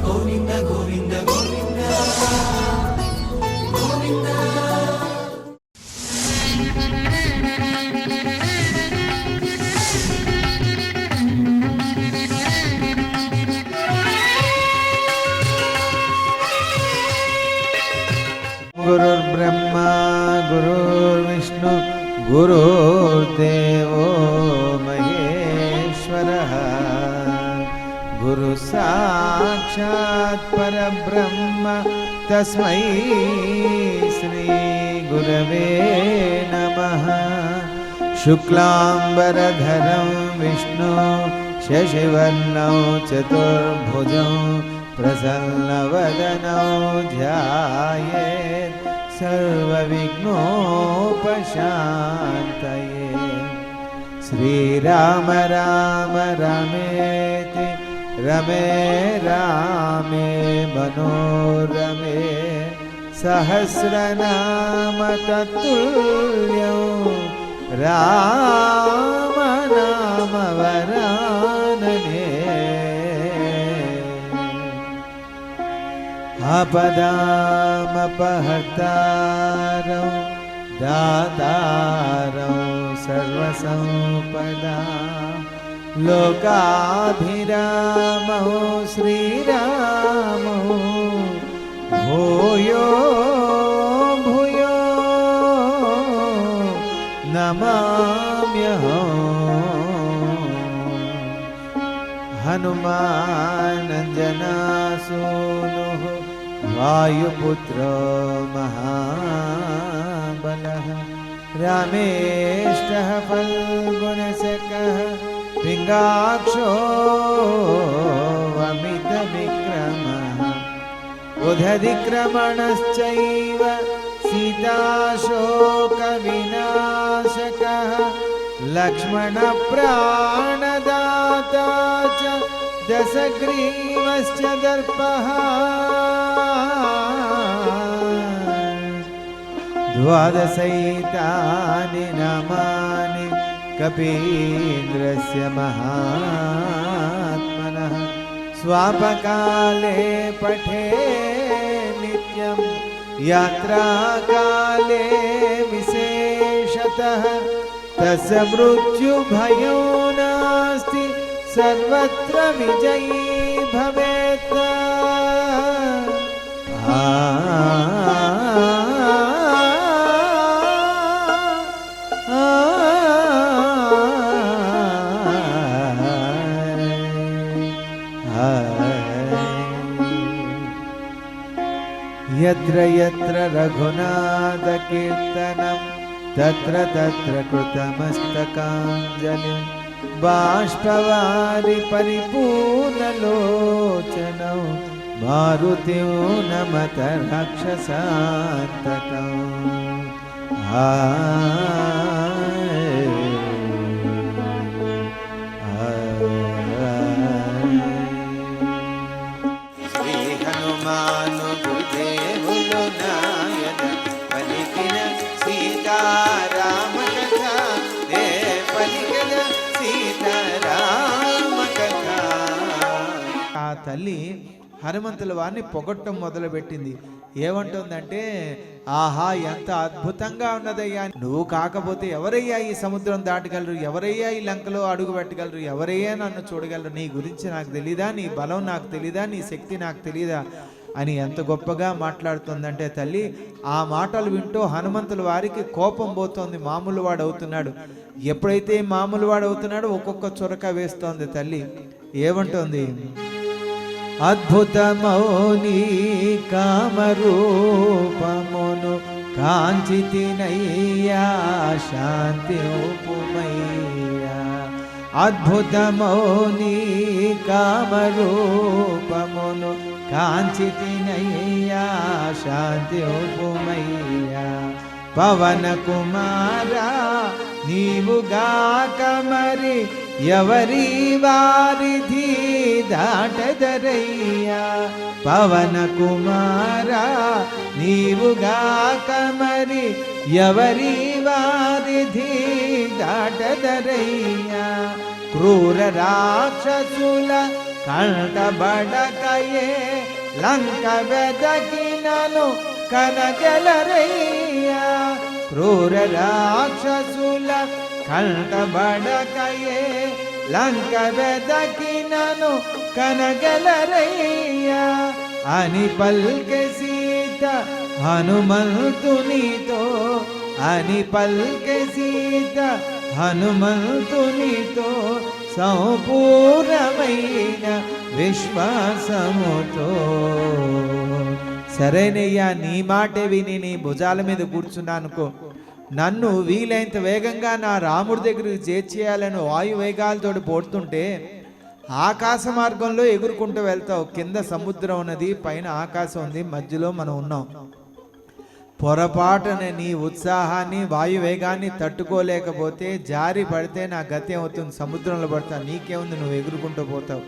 గోవింద గోవింద గోవింద గోవింద. గురుర్బ్రహ్మా గురుర్విష్ణు గురుర్దేవో మహేశ్వరః గురు సాక్షాత్ పరబ్రహ్మ తస్మై శ్రీ గురవే నమః. శుక్లాంబరధరం విష్ణు శశివర్ణం చతుర్భుజం ప్రసన్నవదనో ధ్యాయేత్ సర్వవిఘ్నోపశాంతయే. శ్రీరామ రామ రమేతి రమే రామే మనోరమే సహస్రనామ తత్తుల్యం రామ నామ వరాననే. ఆపదామపహర్తారం దాతారం సర్వసంపదా లోకాభిరామో శ్రీరామో భూయో భూయో నమామ్యహం. హనుమానంజనాసూనుః వాయుపుత్రో మహాబలః రామేష్టః ఫల్గుణశకః పింగాక్షో అమితవిక్రమః ఉదధిక్రమణశ్చైవ సీతాశోకవినాశకః లక్ష్మణప్రాణదాతా చ దశగ్రీవశ్చ దర్పః ద్వాదశైతాని నామాని కపీంద్రస్య మహాత్మనః స్వాపకాలే పఠే నిత్యం యాత్రాకాలే విశేషతః తస్య మృత్యుభయో నాస్తి సర్వత్ర విజయీ భవేత్. యత్ర యత్ర రఘునాథ కీర్తనం తత్ర తత్ర కృతమస్తకాంజలిం బాష్పవారి పరిపూర్ణలోచనం మారుతిం నమత రాక్షసాంతకం. శ్రీ హనుమాను గురుదేవులు నాయన పలికిన సీతారామ కథ దే పలికిన సీతారామ కథ. ఆ తల్లి హనుమంతుల వారిని పొగట్టం మొదలుపెట్టింది. ఏమంటుందంటే, ఆహా ఎంత అద్భుతంగా ఉన్నదయ్యా, నువ్వు కాకపోతే ఎవరయ్యా ఈ సముద్రం దాటగలరు, ఎవరయ్యా ఈ లంకలో అడుగు పెట్టగలరు, ఎవరయ్యా నన్ను చూడగలరు, నీ గురించి నాకు తెలీదా, నీ బలం నాకు తెలీదా, నీ శక్తి నాకు తెలీదా అని ఎంత గొప్పగా మాట్లాడుతుందంటే తల్లి, ఆ మాటలు వింటూ హనుమంతుల వారికి కోపం పోతోంది. మామూలు వాడు అవుతున్నాడు. ఎప్పుడైతే మామూలు వాడు అవుతున్నాడో ఒక్కొక్క చొరక వేస్తోంది తల్లి. ఏమంటోంది, అద్భుతమౌని కామరూపమును కాంచితినయ్యా శాంతి ఉపమయ్యా. అద్భుతమౌని కామరూపమును కాంచితినయ్యా శాంతి ఉపమయ్యా. పవన కుమారా నీవుగాక మరి ఎవరి వారిధి దాటదరయ్యా. పవన కుమారా నీవుగాక మరి ఎవరి వారిధి దాటదరయ్యా. క్రూర రాక్షసుల కంటబడకయే లంక వెదకినను కనగలరయ్యా క్రూర రాక్షసుల కంటబడకయే లంక వెదకినను కనగలరయ్యా అని పల్కె సీత హనుమంతునితో అని పల్కె సీత హనుమంతునితో సంపూర్ణమైన విశ్వాసముతో. సరేనయ్యా, నీ మాటే విని నీ భుజాల మీద కూర్చున్నానుకో, నన్ను వీలైనంత వేగంగా నా రాముడి దగ్గరికి చేర్చేయాలని వాయు వేగాలతో పోతుంటే ఆకాశ మార్గంలో ఎగురుకుంటూ వెళ్తావు. కింద సముద్రం ఉన్నది, పైన ఆకాశం ఉంది, మధ్యలో మనం ఉన్నాం. పొరపాటున నీ ఉత్సాహాన్ని వాయు వేగాన్ని తట్టుకోలేకపోతే జారి పడితే నా గతి ఏమవుతుంది? సముద్రంలో పడతా. నీకేముంది, నువ్వు ఎగురుకుంటూ పోతావు.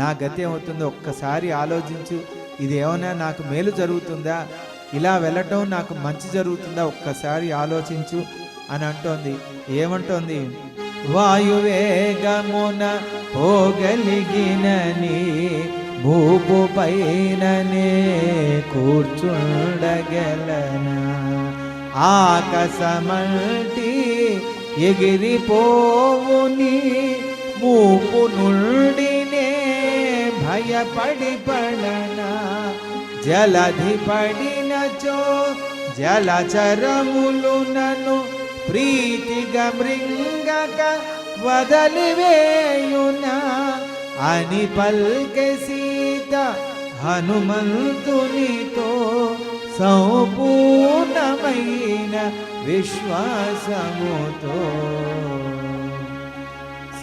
నా గతి ఏమవుతుందో ఒక్కసారి ఆలోచించు. ఇది ఏమైనా నాకు మేలు జరుగుతుందా? ఇలా వెళ్ళటం నాకు మంచి జరుగుతుందా? ఒక్కసారి ఆలోచించు అని అంటోంది. ఏమంటోంది? వాయువేగమున పోగలిగినని భూపు పైననే కూర్చుండగలనా ఆకాశమంటి ఎగిరిపోవుని మూపు నుండినే భయపడి పడనా జలధి పడినచో జలచరములు నన్ను ప్రీతిగా మృంగక వదలివేయునా అని పల్కె సీత హనుమంతునితో సంపూర్ణమైన విశ్వాసముతో.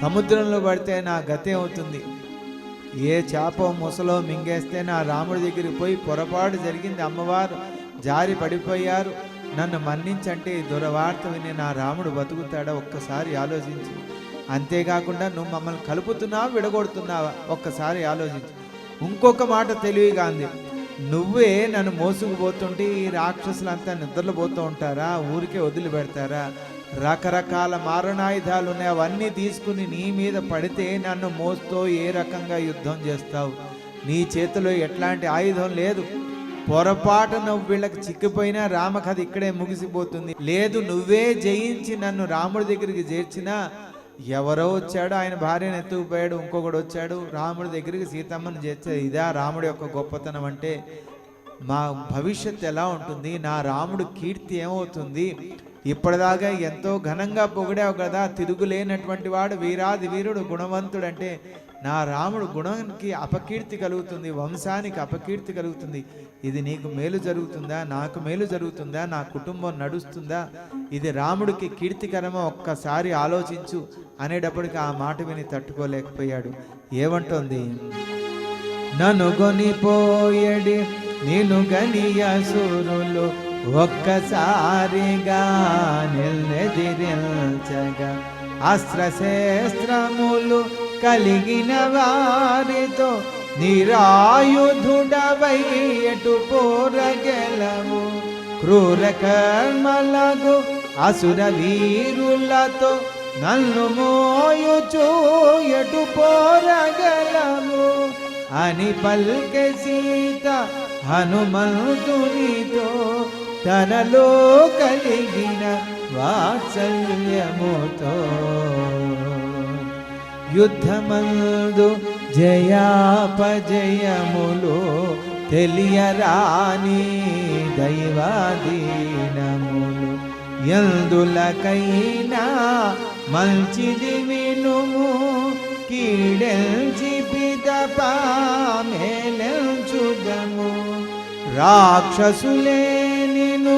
సముద్రంలో పడితే నా గతి అవుతుంది. ఏ చేప ముసలో మింగేస్తే నా రాముడి దగ్గరికి పోయి పొరపాటు జరిగింది, అమ్మవారు జారి పడిపోయారు, నన్ను మన్నించంటే ఈ దురవార్త విని నా రాముడు బతుకుతాడా? ఒక్కసారి ఆలోచించు. అంతేకాకుండా నువ్వు మమ్మల్ని కలుపుతున్నావా విడగొడుతున్నావా? ఒక్కసారి ఆలోచించు. ఇంకొక మాట తెలివిగా అంది, నువ్వే నన్ను మోసుకుపోతుంటే ఈ రాక్షసులంతా నిద్రలు పోతూ ఉంటారా? ఊరికే వదిలిపెడతారా? రకరకాల మారణాయుధాలు ఉన్నాయి, అవన్నీ తీసుకుని నీ మీద పడితే నన్ను మోస్తూ ఏ రకంగా యుద్ధం చేస్తావు? నీ చేతిలో ఎట్లాంటి ఆయుధం లేదు. పొరపాటు నువ్వు వీళ్ళకి చిక్కిపోయినా రామకథ ఇక్కడే ముగిసిపోతుంది. లేదు, నువ్వే జయించి నన్ను రాముడి దగ్గరికి చేర్చినా ఎవరో వచ్చాడు, ఆయన భార్యను ఎత్తుకుపోయాడు, ఇంకొకడు వచ్చాడు రాముడి దగ్గరికి సీతమ్మను చేర్చాడు. ఇదా రాముడి యొక్క గొప్పతనం అంటే? మా భవిష్యత్తు ఎలా ఉంటుంది? నా రాముడు కీర్తి ఏమవుతుంది? ఇప్పటిదాకా ఎంతో ఘనంగా పొగిడావు కదా, తిరుగులేనటువంటి వాడు, వీరాది వీరుడు, గుణవంతుడు అంటే నా రాముడు గుణానికి అపకీర్తి కలుగుతుంది, వంశానికి అపకీర్తి కలుగుతుంది. ఇది నీకు మేలు జరుగుతుందా? నాకు మేలు జరుగుతుందా? నా కుటుంబం నడుస్తుందా? ఇది రాముడికి కీర్తికరమో? ఒక్కసారి ఆలోచించు అనేటప్పటికి ఆ మాట విని తట్టుకోలేకపోయాడు. ఏమంటోంది? నన్ను కొనిపోయడి నేను గనియ సురులు ఒక్కసారిగా నిలెదిరించగా అస్త్రశస్త్రములు కలిగిన వారితో నిరాయుధుడవై ఎటు పోరగెలవు క్రూర కర్మలకు అసుర వీరులతో నన్ను మోయుచు ఎటు పోరగలవు అని పల్కె సీత హనుమంతునితో తనలో కలిగిన వాత్సల్యముతో. యుద్ధమందు జయాపజయములు తెలియరాని దైవాధీనములు ఎందులకైనా మంచిది వినుము కీడెల్చి పిదప మేలెంచుదము రాక్షసులే నిన్ను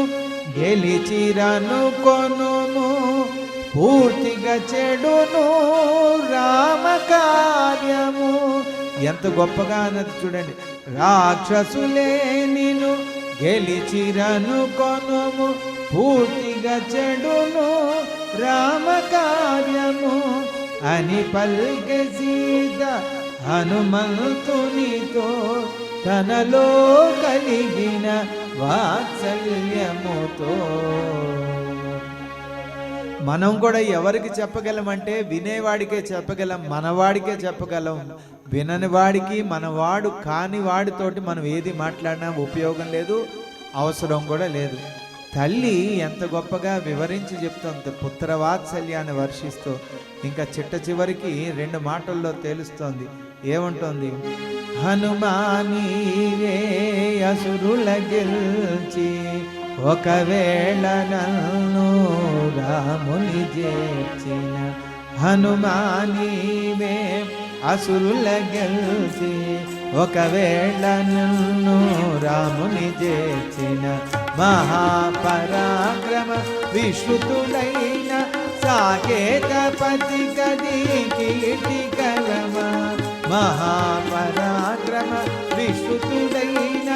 గెలిచిరను కొనుము పూర్తిగా చెడును రామకార్యము. ఎంత గొప్పగా అన్నది చూడండి. రాక్షసులే నిన్ను గెలిచిరను కొనుము పూర్తిగా చెడును రామకార్యము అని పల్కె సీత హనుమంతునితో తనలో కలిగిన వాత్సల్యముతో. మనం కూడా ఎవరికి చెప్పగలమంటే వినేవాడికే చెప్పగలం, మనవాడికే చెప్పగలం. వినని వాడికి మనవాడు కాని వాడితోటి మనం ఏది మాట్లాడినా ఉపయోగం లేదు, అవసరం కూడా లేదు. తల్లి ఎంత గొప్పగా వివరించి చెప్తుంది, పుత్రవాత్సల్యాన్ని వర్షిస్తూ. ఇంకా చిట్ట చివరికి 2 మాటల్లో తేలుస్తోంది. ఏముంటుంది? హనుమానీవే అసురుల గెల్చి ఒకవేళ నన్ను రాముని చేర్చిన. హనుమానీవే అసురుల గెల్చి ఒకవేళ నన్ను రాముని చేర్చిన. మహాపరాక్రమ విశ్రుతుడైన సాకేతపతి కది కీర్తికరమా. మహాపరాక్రమ విశ్రుతుడైన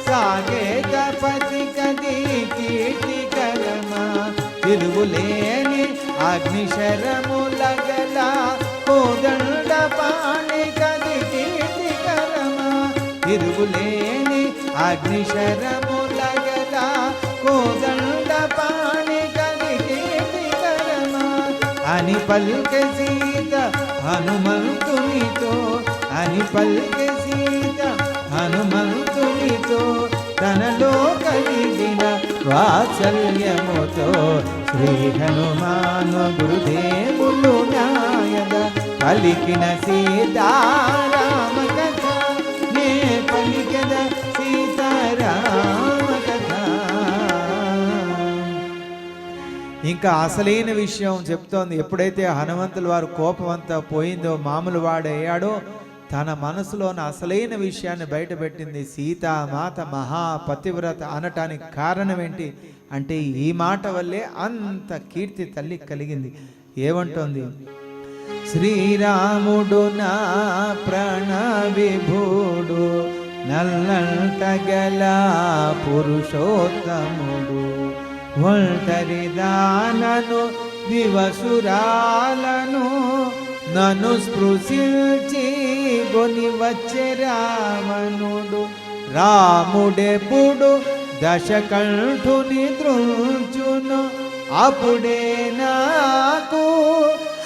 సాకేతపతి కది కీర్తికరమా. తిరుగులేని అగ్నిశరములగల కోదండ పాణి కది కీర్తికరమా. తిరుగులేని అగ్నిశరములగల కోదండ పాణి కది కీర్తికరమా. అని పల్కె సీత హనుమంతునితో, అని పల్కె సీత హనుమంతునితో, తనలో కలిగిన వాత్సల్యముతో. శ్రీ హనుమాను గురుదేవులు నాయద పలికిన సీతారామ కథ, నే పలికద సీతారామ కథ. ఇంకా అసలైన విషయం చెప్తోంది. ఎప్పుడైతే హనుమంతుల వారు కోపం అంతా పోయిందో, మామూలు వాడయ్యాడో, తన మనసులోని అసలైన విషయాన్ని బయటపెట్టింది. సీతామాత మహాపతివ్రత అనటానికి కారణం ఏంటి అంటే ఈ మాట వల్లే అంత కీర్తి తల్లి కలిగింది. ఏమంటోంది? శ్రీరాముడు నా ప్రాణ విభుడు, నల్లంటగల పురుషోత్తముడు, ఒంటరిదానను వివసురాలను నన్ను స్పృశించి గొని వచ్చే రావణుడు. రాముడెప్పుడు దశకంఠుని దృంచును, అప్పుడే నాకు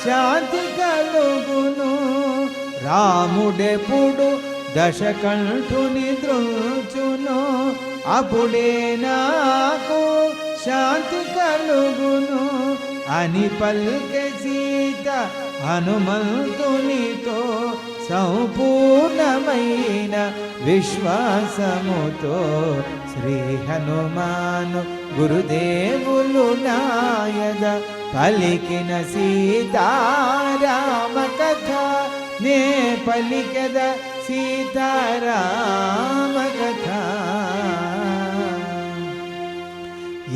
శాంతి కలుగును. రాముడెప్పుడు దశకంఠుని దృంచును, అప్పుడే నాకు శాంతి కలుగును. అని పల్కె సీత హనుమంతునితో, సంపూర్ణమైన విశ్వాసముతో. శ్రీ హనుమాను గురుదేవులు నాయద పలికిన సీతారామ కథ, నే పలికద సీతారామ కథ.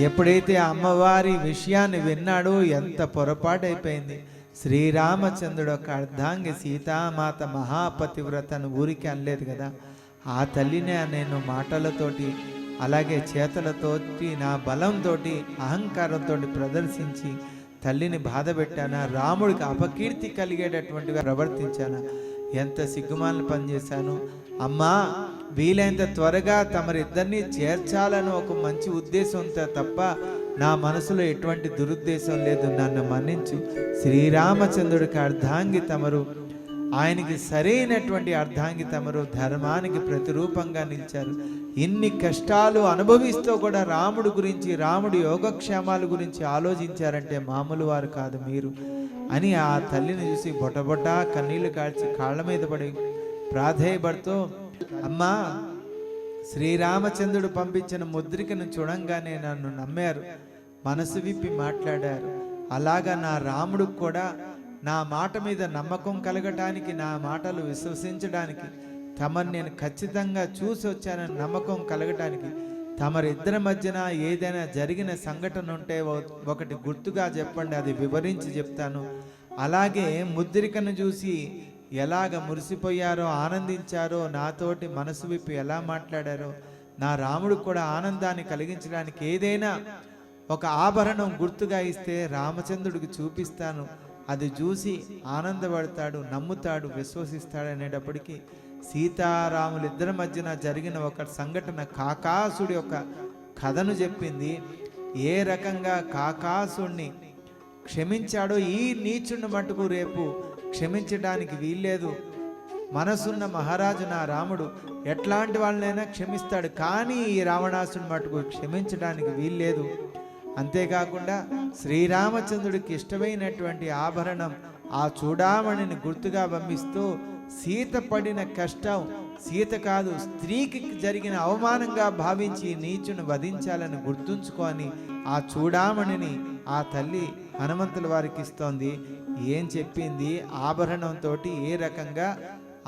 ఎప్పుడైతే అమ్మవారి విషయాన్ని విన్నాడో ఎంత పొరపాటైపోయింది. శ్రీరామచంద్రుడు ఒక అర్ధాంగి సీతామాత మహాపతివ్రతను ఊరికి అనలేదు కదా. ఆ తల్లినే నేను మాటలతోటి అలాగే చేతలతోటి నా బలంతో అహంకారంతో ప్రదర్శించి తల్లిని బాధ పెట్టానా, రాముడికి అపకీర్తి కలిగేటటువంటిగా ప్రవర్తించానా, ఎంత సిగ్గుమాలను పనిచేశాను. అమ్మా, వీలైనంత త్వరగా తమరిద్దరినీ చేర్చాలని ఒక మంచి ఉద్దేశంతో తప్ప నా మనసులో ఎటువంటి దురుద్దేశం లేదు, నన్ను మన్నించు. శ్రీరామచంద్రుడికి అర్ధాంగి తమరు, ఆయనకి సరైనటువంటి అర్ధాంగి తమరు, ధర్మానికి ప్రతిరూపంగా నిలిచారు. ఇన్ని కష్టాలు అనుభవిస్తూ కూడా రాముడి గురించి, రాముడి యోగక్షేమాల గురించి ఆలోచించారంటే మామూలు వారు కాదు మీరు అని ఆ తల్లిని చూసి బొటబొట కన్నీళ్లు కాల్చి కాళ్ళ మీద పడి ప్రాధేయపడుతూ, అమ్మా, శ్రీరామచంద్రుడు పంపించిన ముద్రికను చూడంగానే నన్ను నమ్మారు, మనసు విప్పి మాట్లాడారు. అలాగా నా రాముడికి కూడా నా మాట మీద నమ్మకం కలగటానికి, నా మాటలు విశ్వసించడానికి, తమను నేను ఖచ్చితంగా చూసి వచ్చానని నమ్మకం కలగటానికి, తమరిద్దరి మధ్యన ఏదైనా జరిగిన సంఘటన ఉంటే ఒకటి గుర్తుగా చెప్పండి, అది వివరించి చెప్తాను. అలాగే ముద్రికను చూసి ఎలాగ మురిసిపోయారో, ఆనందించారో, నాతోటి మనసు విప్పి ఎలా మాట్లాడారో, నా రాముడు కూడా ఆనందాన్ని కలిగించడానికి ఏదైనా ఒక ఆభరణం గుర్తుగా ఇస్తే రామచంద్రుడికి చూపిస్తాను, అది చూసి ఆనందపడతాడు, నమ్ముతాడు, విశ్వసిస్తాడు అనేటప్పటికీ సీతారాములిద్దరి మధ్యన జరిగిన ఒక సంఘటన కాకాసుడి యొక్క కథను చెప్పింది. ఏ రకంగా కాకాసుడిని క్షమించాడో ఈ నీచుని మటుకు రేపు క్షమించడానికి వీల్లేదు. మనసున్న మహారాజు నా రాముడు ఎట్లాంటి వాళ్ళనైనా క్షమిస్తాడు, కానీ ఈ రావణాసుని మటుకు క్షమించడానికి వీల్లేదు. అంతేకాకుండా శ్రీరామచంద్రుడికి ఇష్టమైనటువంటి ఆభరణం ఆ చూడామణిని గుర్తుగా పంపిస్తూ సీత పడిన కష్టం, సీత కాదు స్త్రీకి జరిగిన అవమానంగా భావించి నీచును వధించాలని గుర్తుంచుకొని ఆ చూడామణిని ఆ తల్లి హనుమంతుల వారికి ఇస్తోంది. ఏం చెప్పింది, ఆభరణంతో ఏ రకంగా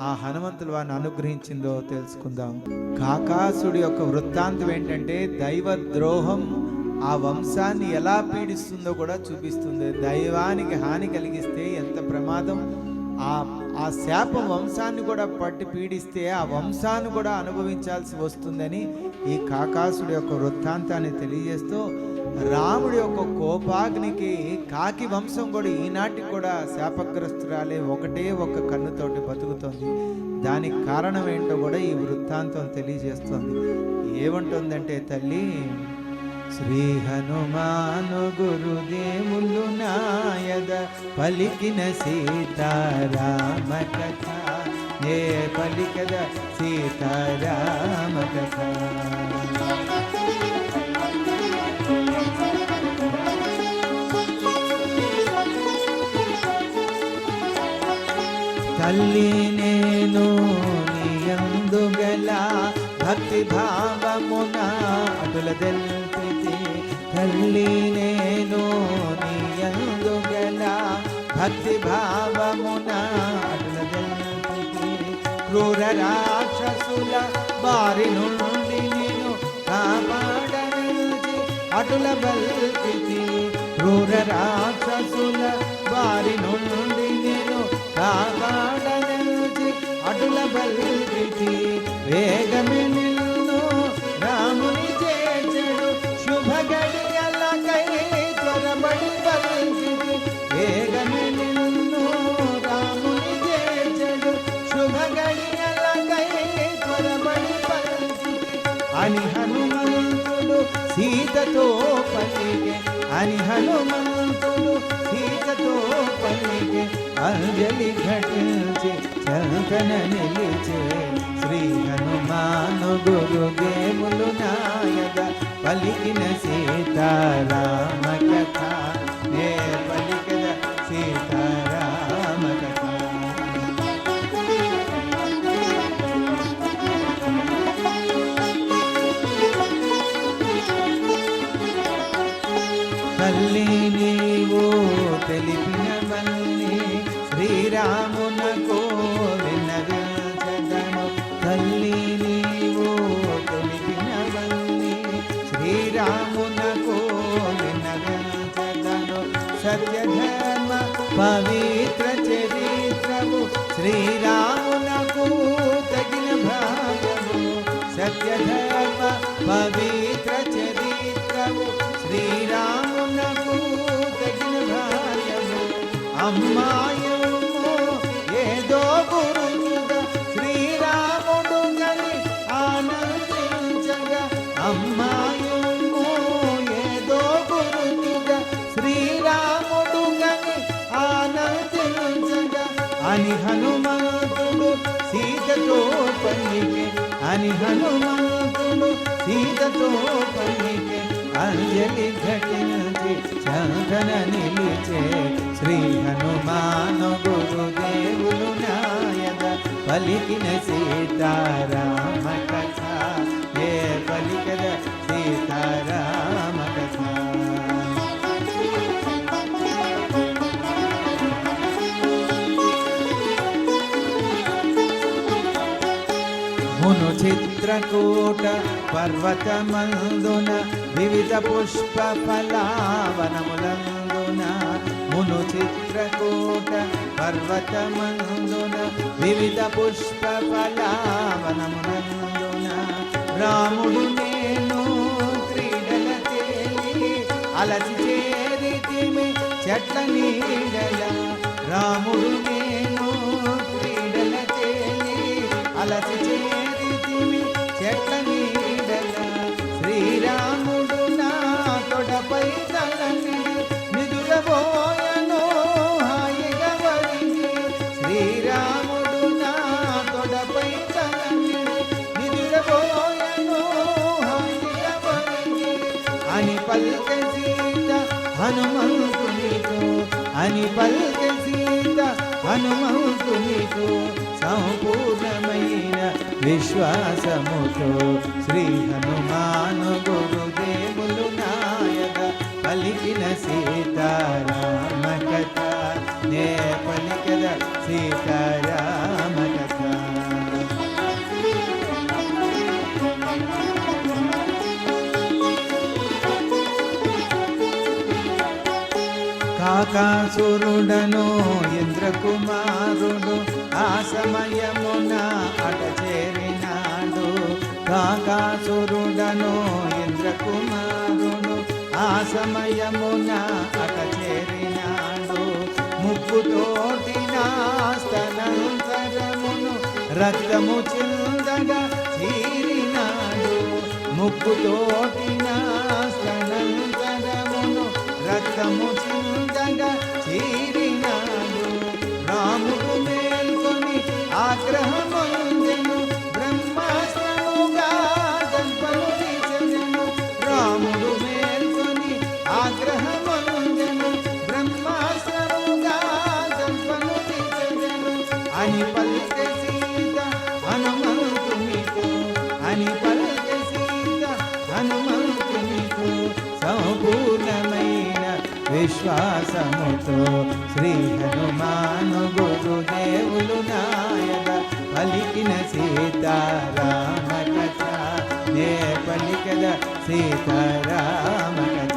ఆ హనుమంతుల వారిని అనుగ్రహించిందో తెలుసుకుందాం. కాకాసుడి యొక్క వృత్తాంతం ఏంటంటే దైవ ద్రోహం ఆ వంశాన్ని ఎలా పీడిస్తుందో కూడా చూపిస్తుంది. దైవానికి హాని కలిగిస్తే ఎంత ప్రమాదం, ఆ శాపం వంశాన్ని కూడా పట్టి పీడిస్తే ఆ వంశాన్ని కూడా అనుభవించాల్సి వస్తుందని ఈ కాకాసుడి యొక్క వృత్తాంతాన్ని తెలియజేస్తూ రాముడి యొక్క కోపాగ్నికి కాకి వంశం కూడా ఈనాటికి కూడా శాపగ్రస్తురాలే ఒకటే ఒక కన్నుతోటి బతుకుతుంది. దానికి కారణం ఏంటో కూడా ఈ వృత్తాంతం తెలియజేస్తుంది. ఏమంటుందంటే తల్లి, శ్రీ హనుమాను గురుదేవులు నాయద పలికిన సీతారామ కథ, నే పలికద సీతారామ కథ. తల్లి నేను నీయందు గల భక్తి భావమున అటుల తెల్పితే, తల్లి నేను నీయందు గల భక్తి భావమున అటుల తెల్పితే, క్రూర రాక్షసుల బారి నుండి నేను కాపాడనిల్చి అటుల బల్పితే, క్రూర రాక్షసుల బారి నుండి నేను కాపాడనిల్చి అటుల బల్పితే, వేగమే నిన్ను రాముని చేర్చెడు శుభ గడియలకై త్వరబడి బల్పితే, వేగమే నిన్ను రాముని చేర్చెడు శుభ గడియలకై త్వరబడి బల్పితే, అని హనుమంతుడు సీతతో పలికే, అని హనుమంతుడు సీతతో పలికే, అంజలి ఘటించి చంతన నిలిచే, శ్రీ హనుమాను గురుదేవులు నాయద పలికిన సీతారామ కథ, నే పలికద సీతారామ కథ. తల్లి నీవు తెలిపినవన్నీ శ్రీరామునకు విన్నవించెదను, తల్లి నీవు తెలిపినవన్నీ శ్రీరామునకు విన్నవించెదను, సత్యధర్మ పవిత్ర చరిత్రము శ్రీరామునకు తగిన భాగము, సత్యధర్మ పవిత్ర చరిత్రము శ్రీరామునకు తగిన భాగ్యము, అమ్మాయము ఏదో గురుగా శ్రీరాముడు గని ఆనందించగా, అమ్మాయము ఏదో గురుగా శ్రీరాముడు గని ఆనందించగా, అని హనుమంతుడు సీతతో పలికే, అని హనుమంతుడు సీతతో పలికే, అంజలి ఘటించి చందన నిలిచే, శ్రీ హనుమాను గురుదేవులు నాయద పలికిన సీతారామ కథ, ఏ పలికద సీతారామ కథ. మును చిత్రకూట పర్వతమందున వివిధ పుష్ప ఫలావనములందున, మును చిత్రకూట పర్వతమందున వివిధ పుష్ప ఫలావనములందున, రాముడు నేను క్రీడల తేలి అలసి చేరితిమి చెట్ల నీడల, రాముడు నేను క్రీడల తేలి అలసి చేరితిమి చెట్ల నీడల, శ్రీరాముడు నా తొడపై తలని నిదురబోయ హనుమంతునితో అని పల్కె సీత హనుమంతునితో సంపూర్ణమైన విశ్వాసముతో శ్రీ హనుమాను గురుదేవులు నాయక పలికిన సీతారామ కథ నే పలికద సీతారామ కథ. కాకాసురుడను ఇంద్రకుమారుడు ఆ సమయమున అట చేరినాడు. కాకాసురుడను ఇంద్రకుమారుడు ఆ సమయమున అట చేరినాడు. ముక్కుతోటి నాస్తనంతరమును రక్తము చిందగా చీరినాడు. ముక్కుతోటి నాస్తనంతరమును రక్తము చిందగా చీరినాడు. రాముడు మేల్కొని ఆగ్రహమందెను బ్రహ్మాస్త్రముగా దర్పను తీసెను. రాముడు మేల్కొని ఆగ్రహమందెను బ్రహ్మాస్త్రముగా దర్పను తీసెను. అని పలికె సీత హనుమంతునితో అని పలికె సీత హనుమంతునితో సంపూర్ణమైన విశ్వాసముతో శ్రీ హనుమాను గురుదేవులు నాయక పలికిన సీతారామ కథ నే పలికద సీతారామ కథ.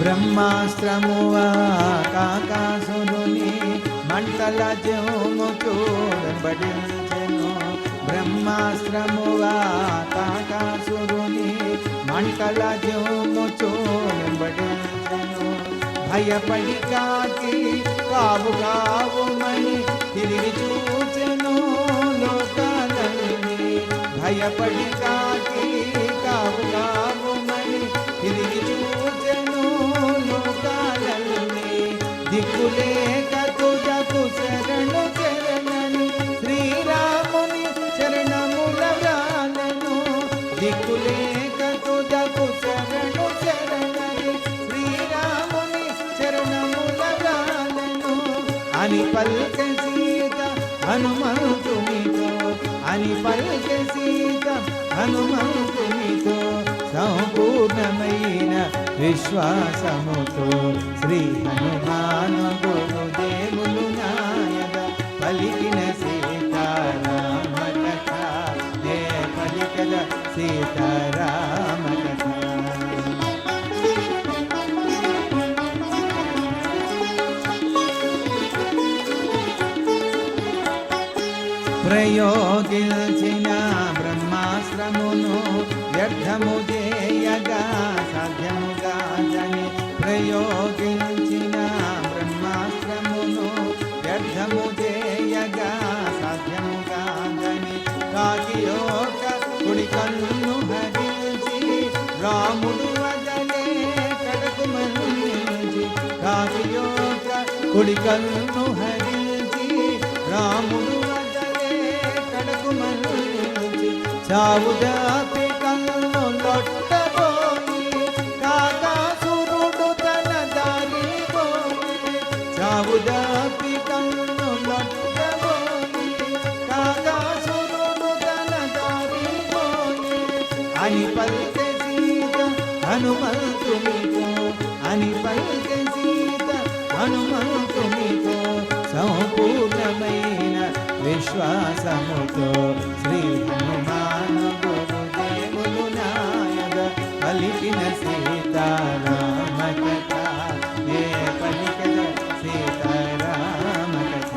బ్రహ్మాస్త్రమువా కాకాసురుని మంటల జోము చూడబడించెను. బ్రహ్మాస్త్రమువా కాకాసురుని మంటల జోము చూడబడించెను. భయపడి కాకి కావు కావుమని తిరిగి చూచెను లోకాలన్నీ. భయపడి కాకి కావు కావుమని తిరిగి చూచెను లోకాలన్నీ. దిక్కులేక తుజకు శరణు చరణని శ్రీరాముని చరణముల వ్రాలను. దిక్కులేక తుజకు శరణు చరణని శ్రీరాముని చరణముల వ్రాలను. అని పల్కె సీత హనుమంతునితో అని పల్కె సీత హనుమంతునితో సంపూర్ణమైన విశ్వాసముతో శ్రీ హనుమాను గురుదేవులు నాయక పలికిన సీతారామ కథ నే పలికద సీతారామ కథ. ప్రయోగించిన బ్రహ్మాస్త్రమును వ్యర్థము చేయగా సాధ్యము కాదని. ప్రయోగించిన బ్రహ్మాస్త్రమును వ్యర్థము చేయగా సాధ్యము కాదని. కాకి యొక్క కుడి కన్ను హరించి రాముడు వదలే కడకు మన్నించి. కాకి యొక్క కుడి కన్ను హరించి రాముడు చావు దాపి కన్ను లొట్టబోయి కాకాసురుడు తన దారి పోయి. చావు దాపి కన్ను లొట్టబోయి కాకాసురుడు తన దారి పోయి. అని పల్కె సీత హనుమంతునితో అని పల్కె సీత హనుమంతునితో సంపూర్ణమైన విశ్వాసముతో శ్రీ హనుమాను గురుదేవులు నాయక పలికిన సీతారామ కథ నే పలికద సీతారామ కథ.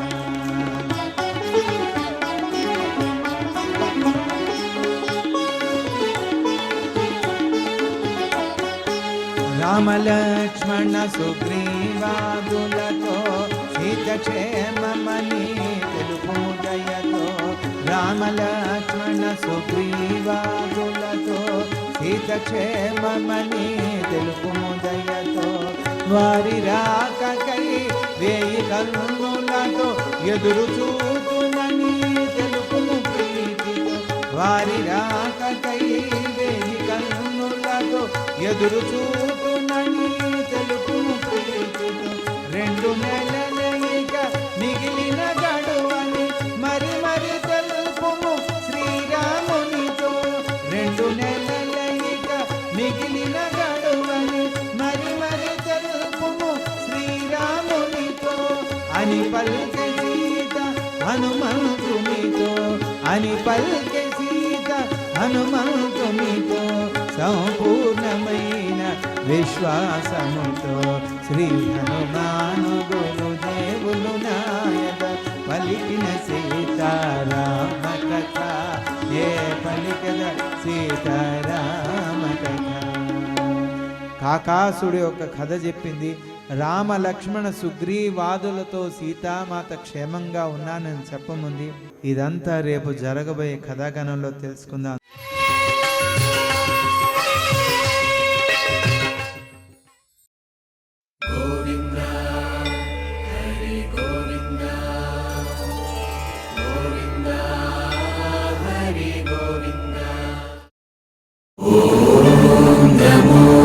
రామలక్ష్మణ సుగ్రీవాదులతో సీతక్షేమమని తెలుపు దయతో. రామలక్ష్మణ సుగ్రీవాదులతో సీతక్షేమమని తెలుపు దయతో. వారి రాకకై వేయి కన్నులతో ఎదురు చూతునని తెలుపు వారి రాకకై వేయి కన్నులతో ఎదురు చూపునని తెలుపు ప్రీతితో 2 నెలలైక మిగిలిన గడువని మరి మరి తెలుపుము శ్రీరామునితో 2 నెలలైక మిగిలిన గడువని మరి మరి తెలుపుము శ్రీరామునితో అని పలికే సీత హనుమంతునితో అని పలికే సీత హనుమంతునితో సంపూర్ణమైన విశ్వాసముతో శ్రీ హనుమాను గురుదేవులు నాయక పలికిన సీతారామ కథ ఏ పలికద సీతారామ కథ. కాకాసుడి యొక్క కథ చెప్పింది. రామ లక్ష్మణ సుగ్రీవాదులతో సీతామాత క్షేమంగా ఉన్నానని చెప్పముంది. ఇదంతా రేపు జరగబోయే కథాగణంలో తెలుసుకుందాం. ఓం నమో